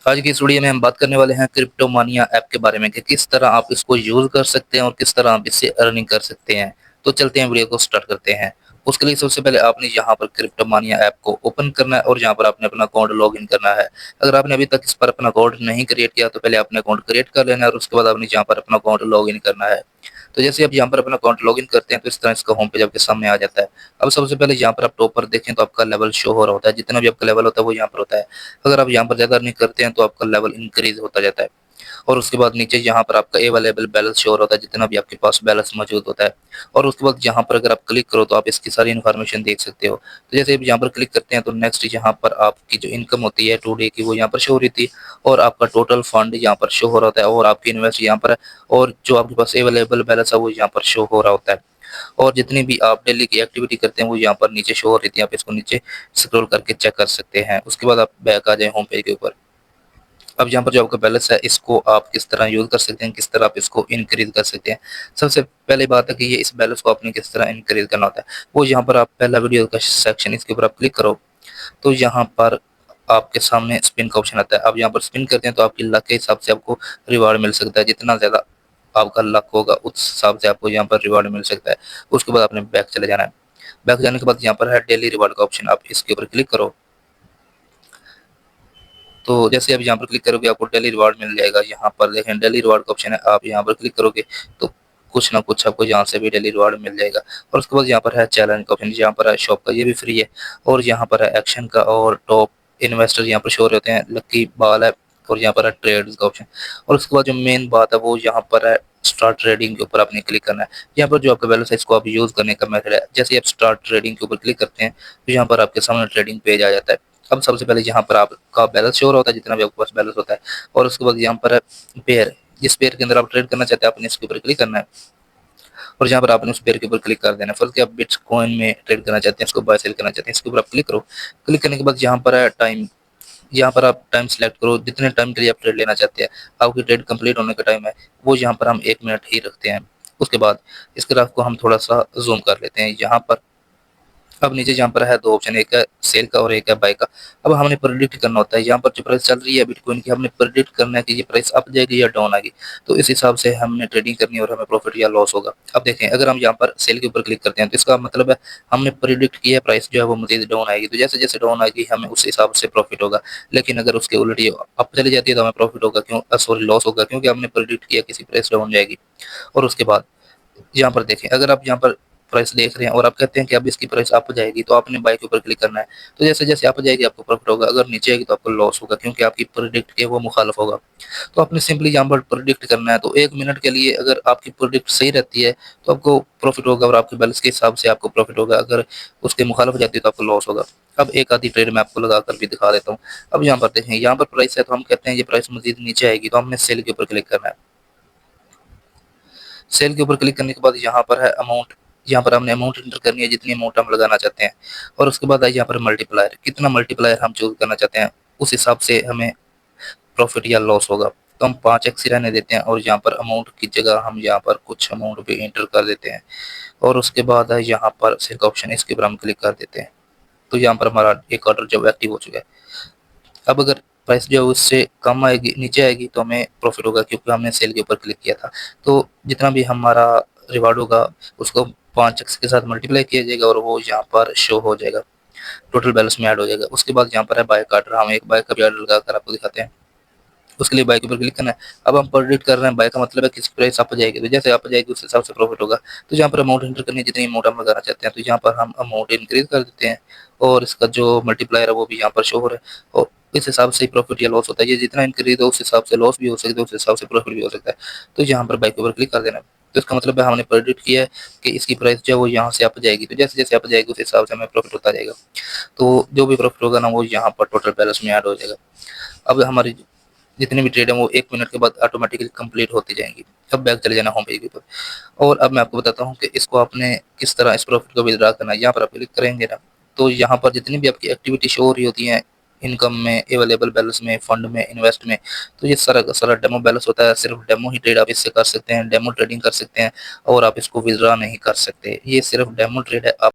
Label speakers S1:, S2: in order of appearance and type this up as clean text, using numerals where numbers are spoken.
S1: आज की इस वीडियो में हम बात करने वाले हैं क्रिप्टोमानिया ऐप के बारे में कि किस तरह आप इसको यूज़ कर सकते हैं और किस तरह आप इससे अर्निंग कर सकते हैं। तो चलते हैं वीडियो को स्टार्ट करते हैं। उसके लिए सबसे पहले आपने यहाँ पर क्रिप्टोमानिया ऐप को ओपन करना है और यहाँ पर आपने अपना अकाउंट लॉगिन करना है। अगर आपने अभी तक इस पर अपना अकाउंट नहीं क्रिएट किया तो पहले आपने अकाउंट क्रिएट कर लेना है और उसके बाद आपने यहाँ पर अपना अकाउंट लॉगिन करना है। तो जैसे आप यहाँ पर अपना अकाउंट लॉगिन करते हैं तो इस तरह इसका होम पेज आपके सामने आ जाता है। अब सबसे पहले यहाँ पर आप टॉप पर देखें तो आपका लेवल शो हो रहा होता है, जितना भी आपका लेवल होता है वो यहाँ पर होता है। अगर आप यहाँ पर ज़्यादा अर्निंग करते हैं तो आपका लेवल इंक्रीज होता जाता है। और उसके बाद नीचे यहाँ पर आपका अवेलेबल बैलेंस शो होता है, जितना भी आपके पास बैलेंस मौजूद होता है। और उसके बाद यहाँ पर अगर आप क्लिक करो तो आप इसकी सारी इन्फॉर्मेशन देख सकते हो। तो जैसे आप यहाँ पर क्लिक करते हैं तो नेक्स्ट यहाँ पर आपकी जो इनकम होती है टू डे की वो यहाँ पर शो हो रही थी, और आपका टोटल फंड यहाँ पर शो हो रहा होता है, और आपकी इन्वेस्ट यहाँ पर है, और जो आपके पास अवेलेबल बैलेंस है वो यहाँ पर शो हो रहा होता है। और जितनी भी आप डेली की एक्टिविटी करते हैं वो यहाँ पर नीचे शो हो रही थी, आप इसको नीचे स्क्रॉल करके चेक कर सकते हैं। उसके बाद आप बैक आ जाए होम पेज के ऊपर। अब यहाँ पर जो आपका बैलेंस है इसको आप किस तरह यूज़ कर सकते हैं, किस तरह आप इसको इंक्रीज कर सकते हैं। सबसे पहली बात है कि ये इस बैलेंस को आपने किस तरह इंक्रीज करना होता है, वो यहाँ पर आप पहला वीडियो का सेक्शन इसके ऊपर आप क्लिक करो तो यहाँ पर आपके सामने स्पिन का ऑप्शन आता है। अब यहाँ पर स्पिन करते हैं तो आपकी लक के हिसाब से आपको रिवार्ड मिल सकता है, जितना ज़्यादा आपका लक होगा उस हिसाब से आपको यहाँ पर रिवार्ड मिल सकता है। उसके बाद आपने बैक चले जाना है। बैक जाने के बाद यहाँ पर है डेली रिवार्ड का ऑप्शन, आप इसके ऊपर क्लिक करो। तो जैसे आप यहाँ पर क्लिक करोगे आपको डेली रिवार्ड मिल जाएगा। यहाँ पर देखें डेली रिवार्ड का ऑप्शन है, आप यहाँ पर क्लिक करोगे तो कुछ ना कुछ आपको यहाँ से भी डेली रिवार्ड मिल जाएगा। और उसके बाद यहाँ पर है चैलेंज का ऑप्शन, यहाँ पर है शॉप का, ये भी फ्री है। और यहाँ पर है एक्शन का और टॉप इन्वेस्टर यहाँ पर शो होते हैं, लकी बाल है, और यहाँ पर है ट्रेड का ऑप्शन। और उसके बाद जो मेन बात है वो यहाँ पर है स्टार्ट ट्रेडिंग के ऊपर आपने क्लिक करना है। यहाँ पर जो आपका बैलेंस है इसको आप यूज़ करने का मेथड है। जैसे आप स्टार्ट ट्रेडिंग के ऊपर क्लिक करते हैं तो यहाँ पर आपके सामने ट्रेडिंग पेज आ जाता है। अब सबसे पहले यहाँ पर आपका बैलेंस शो होता है, जितना भी आपके पास बैलेंस होता है। और उसके बाद यहाँ पर है पेयर, जिस पेयर के अंदर आप ट्रेड करना चाहते हैं आपने इसके ऊपर क्लिक करना है, और यहाँ पर आपने उस पेयर के ऊपर क्लिक कर देना है। फर्स्ट आप बिटकॉइन में ट्रेड करना चाहते हैं, इसको बाय सेल करना चाहते हैं, इसके ऊपर आप क्लिक करो। क्लिक करने के बाद यहाँ पर है टाइम, यहाँ पर आप टाइम सेलेक्ट करो, जितने टाइम के लिए आप ट्रेड लेना चाहते हैं। आपकी ट्रेड कंप्लीट होने का टाइम है वो यहाँ पर हम 1 मिनट ही रखते हैं। उसके बाद इस ग्राफ को हम थोड़ा सा जूम कर लेते हैं। यहाँ पर अब नीचे जहाँ पर है दो ऑप्शन, एक है सेल का और एक है बाय का। अब हमने प्रेडिक्ट करना होता है, यहाँ पर जो प्राइस चल रही है बिटकॉइन की, हमने प्रेडिक्ट करना है कि ये प्राइस अप जाएगी या डाउन आएगी। तो इस हिसाब से हमने ट्रेडिंग करनी है और हमें प्रॉफिट या लॉस होगा। अब देखें अगर हम यहाँ पर सेल के ऊपर क्लिक करते हैं तो इसका मतलब है हमने प्रेडिक्ट किया है प्राइस जो है वो मजीद डाउन आएगी, तो जैसे जैसे डाउन आएगी हमें उस हिसाब से प्रॉफिट होगा। लेकिन अगर उसके उलट ये अप चली जाती है तो हमें प्रॉफिट होगा, क्यों सॉरी लॉस होगा, क्योंकि हमने प्रेडिक्ट किया किसी प्राइस डाउन जाएगी। और उसके बाद यहाँ पर देखें अगर आप यहाँ पर प्राइस देख रहे हैं और आप कहते हैं कि अब इसकी प्राइस अप जाएगी तो आपने बाय के ऊपर क्लिक करना है। तो जैसे जैसे अप जाएगी आपको प्रॉफिट होगा, अगर नीचे आएगी तो आपको लॉस होगा, क्योंकि आपकी प्रेडिक्ट के वो मुखालफ होगा। तो आपने सिंपली यहाँ पर प्रेडिक्ट करना है। तो 1 मिनट के लिए अगर आपकी प्रेडिक्ट सही रहती है तो आपको प्रॉफिट होगा और आपके बैलेंस के हिसाब से आपको प्रॉफिट होगा, अगर उसके मुखालफ हो जाती है तो आपको लॉस होगा। अब एक आधी ट्रेड मैं आपको लगा कर भी दिखा देता हूँ। अब यहाँ पर देखें यहाँ पर प्राइस है तो हम कहते हैं ये प्राइस मजीद नीचे आएगी तो हमने सेल के ऊपर क्लिक करना है। सेल के ऊपर क्लिक करने के बाद यहाँ पर है अमाउंट, यहाँ पर हमने अमाउंट एंटर करनी है जितनी अमाउंट हम लगाना चाहते हैं। और उसके बाद है यहाँ पर मल्टीप्लायर, कितना मल्टीप्लायर हम चूज करना चाहते हैं उस हिसाब से हमें प्रॉफिट या लॉस होगा। तो हम 5x ही रहने देते हैं और यहाँ पर अमाउंट की जगह हम यहाँ पर कुछ अमाउंट भी एंटर कर देते हैं। और उसके बाद है यहाँ पर सेल का ऑप्शन, इसके ऊपर हम क्लिक कर देते हैं। तो यहाँ पर हमारा एक ऑर्डर जब एक्टिव हो चुका है। अब अगर प्राइस जो है उससे कम आएगी नीचे आएगी तो हमें प्रॉफिट होगा, क्योंकि हमने सेल के ऊपर क्लिक किया था। तो जितना भी हमारा रिवार्ड होगा उसको 5x के साथ मल्टीप्लाई किया जाएगा और वो यहाँ पर शो हो जाएगा, टोटल बैलेंस में ऐड हो जाएगा। उसके बाद यहाँ पर है बाय का ऑर्डर, हम एक बाय का भी ऑर्डर लगा कर आपको दिखाते हैं। उसके लिए बाय के ऊपर क्लिक करना है। अब हम प्रेडिक्ट कर रहे हैं बाय का मतलब है किसी प्राइस अप जाएगी, तो जैसे अप जाएगी उस हिसाब से प्रॉफिट होगा। तो यहाँ पर अमाउंट एंटर करनी है, जितनी अमाउंट हम लगाना चाहते हैं तो यहाँ पर हम अमाउंट इंक्रीज कर देते हैं, और इसका जो मल्टीप्लायर है वो भी यहाँ पर शो हो रहा है। और इस हिसाब से प्रॉफिट या लॉस होता है, ये जितना इंक्रीज हो उस हिसाब से लॉस भी हो सकता है, उस हिसाब से प्रॉफिट भी हो सकता है। तो यहाँ पर बाय के ऊपर क्लिक कर देना है। तो इसका मतलब है हमने प्रेडिक्ट किया है कि इसकी प्राइस जो है वो यहाँ से अप जाएगी, तो जैसे जैसे अप जाएगी उस हिसाब से हमें प्रॉफिट होता जाएगा। तो जो भी प्रॉफिट होगा ना वो यहाँ पर टोटल बैलेंस में ऐड हो जाएगा। अब हमारी जितनी भी ट्रेड है वो 1 मिनट के बाद ऑटोमेटिकली कंप्लीट होती जाएंगी। अब बैक चले जाना होम पेज के ऊपर, और अब मैं आपको बताता हूँ कि इसको आपने किस तरह इस प्रॉफिट को विड्रॉ करना है। यहाँ पर आप क्लिक करेंगे ना तो यहाँ पर जितनी भी आपकी एक्टिविटी शो हो रही होती है, इनकम में, अवेलेबल बैलेंस में, फंड में, इन्वेस्ट में, तो ये सारा का सारा डेमो बैलेंस होता है। सिर्फ डेमो ही ट्रेड आप इससे कर सकते हैं, डेमो ट्रेडिंग कर सकते हैं, और आप इसको विड्रॉ नहीं कर सकते। ये सिर्फ डेमो ट्रेड है। आप